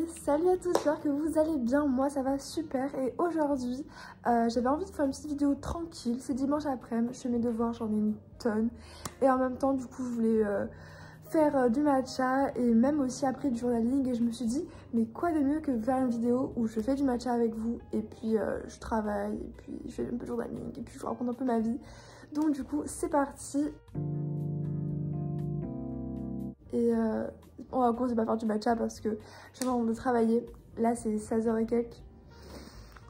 Salut à tous, j'espère que vous allez bien, moi ça va super. Et aujourd'hui j'avais envie de faire une petite vidéo tranquille, c'est dimanche après-midi, je fais mes devoirs, j'en ai une tonne. Et en même temps du coup je voulais faire du matcha et même aussi après du journaling. Et je me suis dit mais quoi de mieux que faire une vidéo où je fais du matcha avec vous et puis je travaille et puis je fais un peu de journaling et puis je vous raconte un peu ma vie. Donc du coup c'est parti. Et on va commencer par faire du matcha parce que j'ai envie de travailler. Là c'est 16h et quelques.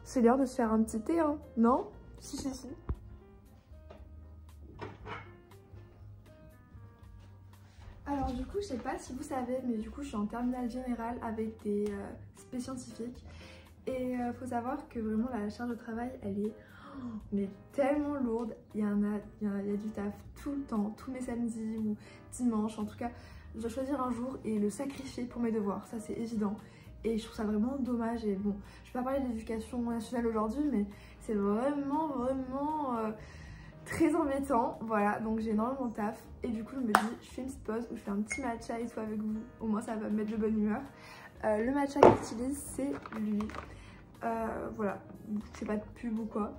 C'est l'heure de se faire un petit thé, hein, non? Si. Alors du coup je sais pas si vous savez, mais du coup je suis en terminale générale avec des spé scientifiques. Et faut savoir que vraiment la charge de travail elle est mais tellement lourde. Il y a du taf tout le temps, tous mes samedis ou dimanches. En tout cas je dois choisir un jour et le sacrifier pour mes devoirs, ça c'est évident. Et je trouve ça vraiment dommage. Et bon, je vais pas parler de l'éducation nationale aujourd'hui, mais c'est vraiment très embêtant. Voilà, donc j'ai énormément de taf. Et du coup je me dis, je fais une petite pause où je fais un petit matcha et tout avec vous. Au moins ça va me mettre de bonne humeur. Le matcha que j'utilise c'est lui. Voilà, je fais pas de pub ou quoi.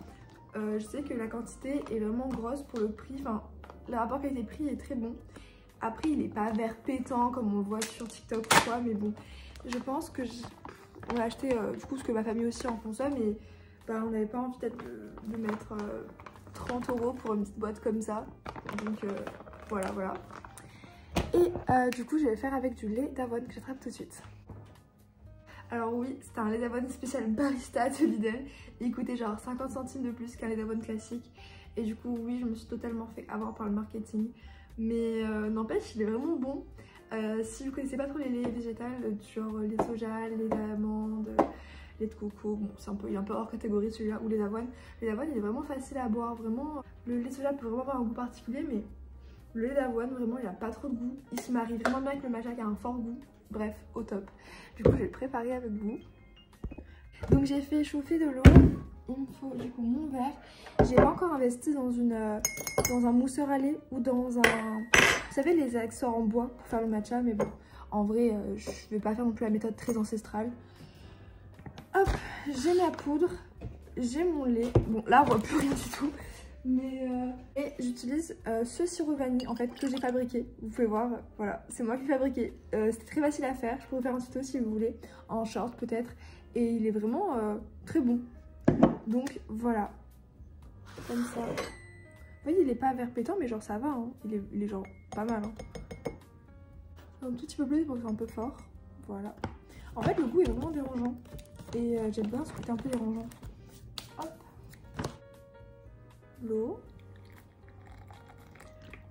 Je sais que la quantité est vraiment grosse pour le prix. Enfin, le rapport qualité-prix est très bon. Après il est pas vert pétant comme on le voit sur TikTok ou quoi, mais bon, je pense que on a acheté du coup ce que ma famille aussi en consomme et bah, on n'avait pas envie peut-être de mettre 30 € pour une petite boîte comme ça. Donc voilà. Et du coup je vais le faire avec du lait d'avoine que j'attrape tout de suite. Alors oui, c'était un lait d'avoine spécial barista de Lidl. Il coûtait genre 50 centimes de plus qu'un lait d'avoine classique. Et du coup oui, je me suis totalement fait avoir par le marketing. Mais n'empêche, il est vraiment bon. Si vous connaissez pas trop les laits végétales, genre lait de soja, lait d'amande, lait de coco, bon il est un peu hors catégorie celui-là, ou lait d'avoine. Le lait d'avoine il est vraiment facile à boire, vraiment. Le lait de soja peut vraiment avoir un goût particulier, mais le lait d'avoine vraiment il a pas trop de goût. Il se marie vraiment bien avec le matcha qui a un fort goût. Bref, au top. Du coup je vais le préparer avec vous. Donc j'ai fait chauffer de l'eau. Il me faut du coup mon verre. J'ai pas encore investi dans un mousseur à lait ou dans un... Vous savez les accessoires en bois pour faire le matcha, mais bon, en vrai je vais pas faire non plus la méthode très ancestrale. Hop, j'ai ma poudre, j'ai mon lait. Bon là on voit plus rien du tout. Mais et j'utilise ce sirop vanille en fait que j'ai fabriqué. Vous pouvez voir, voilà, c'est moi qui l'ai fabriqué. C'était très facile à faire, je pourrais faire un tuto si vous voulez, en short peut-être. Et il est vraiment très bon. Donc voilà, comme ça. Vous voyez, il est pas vert pétant, mais genre ça va, hein. Il est genre pas mal. Hein. Un tout petit peu plus pour faire un peu fort. Voilà. En fait, le goût est vraiment dérangeant. Et j'aime bien ce côté un peu dérangeant. Hop. L'eau.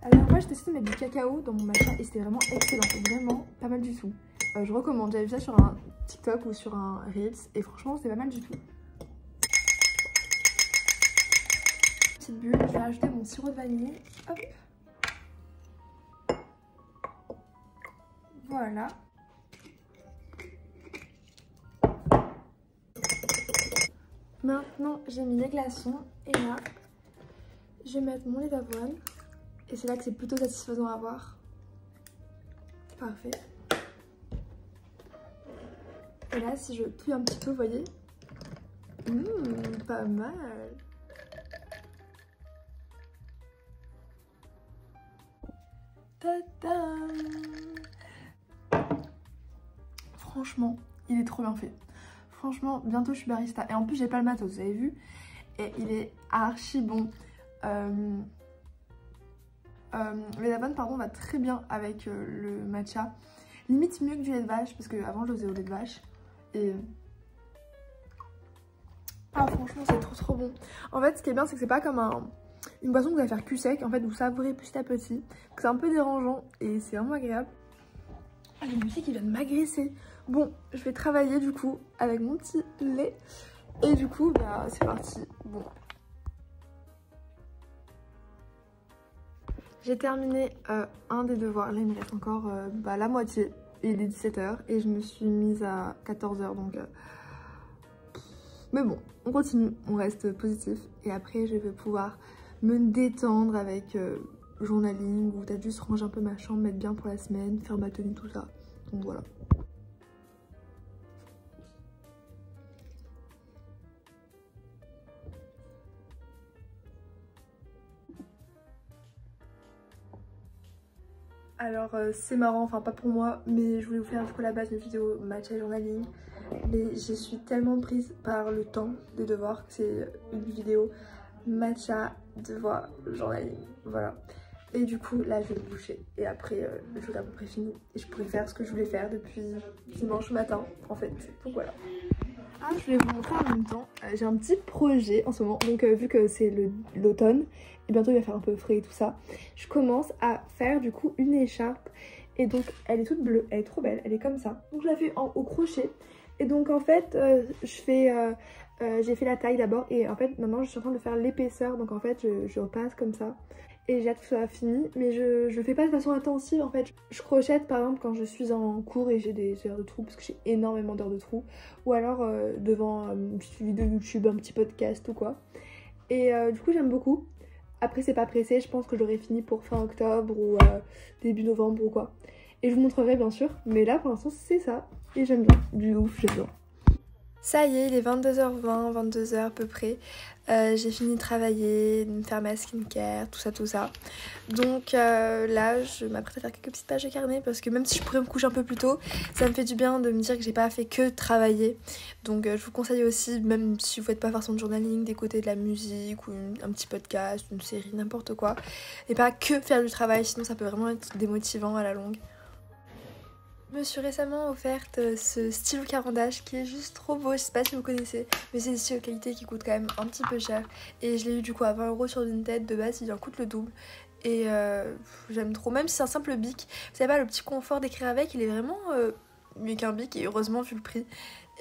Alors moi j'ai décidé de mettre du cacao dans mon matcha et c'était vraiment excellent, vraiment pas mal du tout. Je recommande, j'avais vu ça sur un TikTok ou sur un Reels et franchement c'était pas mal du tout. Petite bulle, je vais rajouter mon sirop de vanille, hop. Voilà. Maintenant j'ai mis les glaçons et là je vais mettre mon lait d'avoine. Et c'est là que c'est plutôt satisfaisant à voir. Parfait. Et là, si je touille un petit peu, vous voyez, pas mal. Tadam! Franchement, il est trop bien fait. Franchement, bientôt je suis barista. Et en plus, j'ai pas le matos, vous avez vu? Et il est archi bon. Le lait d'avoine pardon va très bien avec le matcha, limite mieux que du lait de vache parce que avant je le faisais au lait de vache et ah franchement c'est trop bon. En fait ce qui est bien c'est que c'est pas comme une boisson que vous allez faire cul sec, en fait vous savourez petit à petit, c'est un peu dérangeant et c'est vraiment agréable. Ah, j'ai une musique qui vient de m'agresser. Bon je vais travailler du coup avec mon petit lait et du coup bah c'est parti. Bon. J'ai terminé un des devoirs, là il me reste encore la moitié. Il est 17h et je me suis mise à 14h donc... Mais bon, on continue, on reste positif. Et après je vais pouvoir me détendre avec journaling ou peut-être juste ranger un peu ma chambre, mettre bien pour la semaine, faire ma tenue, tout ça. Donc voilà. Alors c'est marrant, enfin pas pour moi, mais je voulais vous faire du coup à la base une vidéo matcha journaling. Mais je suis tellement prise par le temps des devoirs que c'est une vidéo matcha devoir journaling, voilà. Et du coup là je vais me boucher et après le jour est à peu près fini et je pourrais faire ce que je voulais faire depuis dimanche matin en fait, donc voilà. Ah, je voulais vous montrer en même temps, j'ai un petit projet en ce moment, donc vu que c'est l'automne et bientôt il va faire un peu frais et tout ça, je commence à faire du coup une écharpe et donc elle est toute bleue, elle est trop belle, elle est comme ça, donc je la fais au crochet et donc en fait j'ai fait la taille d'abord et en fait maintenant je suis en train de faire l'épaisseur, donc en fait je repasse comme ça. Et j'ai hâte que ce soit fini, mais je fais pas de façon intensive en fait. Je crochette par exemple quand je suis en cours et j'ai des heures de trou, parce que j'ai énormément d'heures de trou. Ou alors devant une petite vidéo YouTube, un petit podcast ou quoi. Et du coup j'aime beaucoup. Après c'est pas pressé, je pense que j'aurai fini pour fin octobre ou début novembre ou quoi. Et je vous montrerai bien sûr, mais là pour l'instant c'est ça. Et j'aime bien, du ouf j'aime bien. Ça y est, il est 22h20, 22h à peu près. J'ai fini de travailler, de me faire ma skincare, tout ça. Donc là, je m'apprête à faire quelques petites pages de carnet parce que même si je pourrais me coucher un peu plus tôt, ça me fait du bien de me dire que j'ai pas fait que travailler. Donc je vous conseille aussi, même si vous faites pas forcément de journaling, d'écouter de la musique ou un petit podcast, une série, n'importe quoi. Et pas que faire du travail, sinon ça peut vraiment être démotivant à la longue. Je me suis récemment offerte ce stylo Caran-d'Ache qui est juste trop beau, je sais pas si vous connaissez, mais c'est des stylos de qualité qui coûtent quand même un petit peu cher. Et je l'ai eu du coup à 20 € sur une tête, de base il en coûte le double. Et j'aime trop, même si c'est un simple bic, vous savez pas, le petit confort d'écrire avec, il est vraiment mieux qu'un bic et heureusement vu le prix.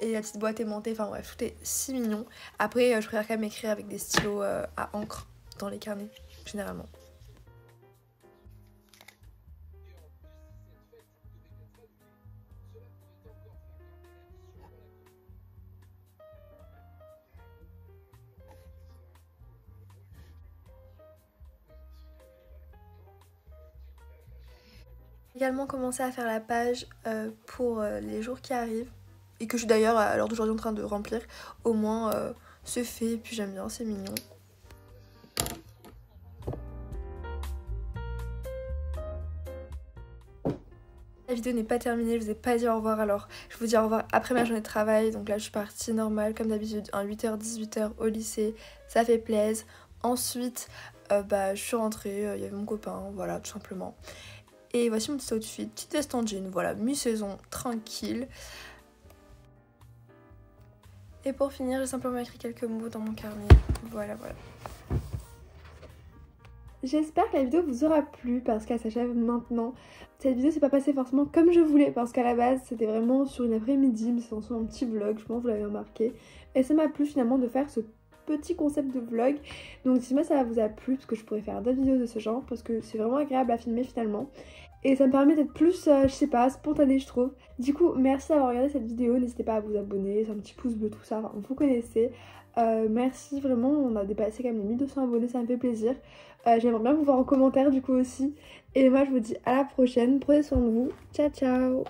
Et la petite boîte aimantée, enfin bref, tout est si mignon. Après je préfère quand même écrire avec des stylos à encre dans les carnets, généralement. Également commencé à faire la page pour les jours qui arrivent et que je suis d'ailleurs à l'heure d'aujourd'hui en train de remplir. Au moins c'est fait et puis j'aime bien, c'est mignon. La vidéo n'est pas terminée, je vous ai pas dit au revoir, alors je vous dis au revoir après ma journée de travail. Donc là je suis partie normale comme d'habitude, un 8h 18h au lycée, ça fait plaisir. Ensuite je suis rentrée, il y avait mon copain, voilà tout simplement. Et voici mon petit outfit, petite veste en jean, voilà, mi-saison, tranquille. Et pour finir, j'ai simplement écrit quelques mots dans mon carnet, voilà. J'espère que la vidéo vous aura plu parce qu'elle s'achève maintenant. Cette vidéo s'est pas passée forcément comme je voulais parce qu'à la base c'était vraiment sur une après-midi, mais c'est un petit vlog, je pense que vous l'avez remarqué. Et ça m'a plu finalement de faire ce petit concept de vlog. Donc dites-moi si ça vous a plu parce que je pourrais faire d'autres vidéos de ce genre parce que c'est vraiment agréable à filmer finalement. Et ça me permet d'être plus, je sais pas, spontanée je trouve. Du coup, merci d'avoir regardé cette vidéo. N'hésitez pas à vous abonner, c'est un petit pouce bleu, tout ça, enfin, vous connaissez. Merci vraiment, on a dépassé quand même les 1200 abonnés, ça me fait plaisir. J'aimerais bien vous voir en commentaire du coup aussi. Et moi je vous dis à la prochaine, prenez soin de vous, ciao ciao.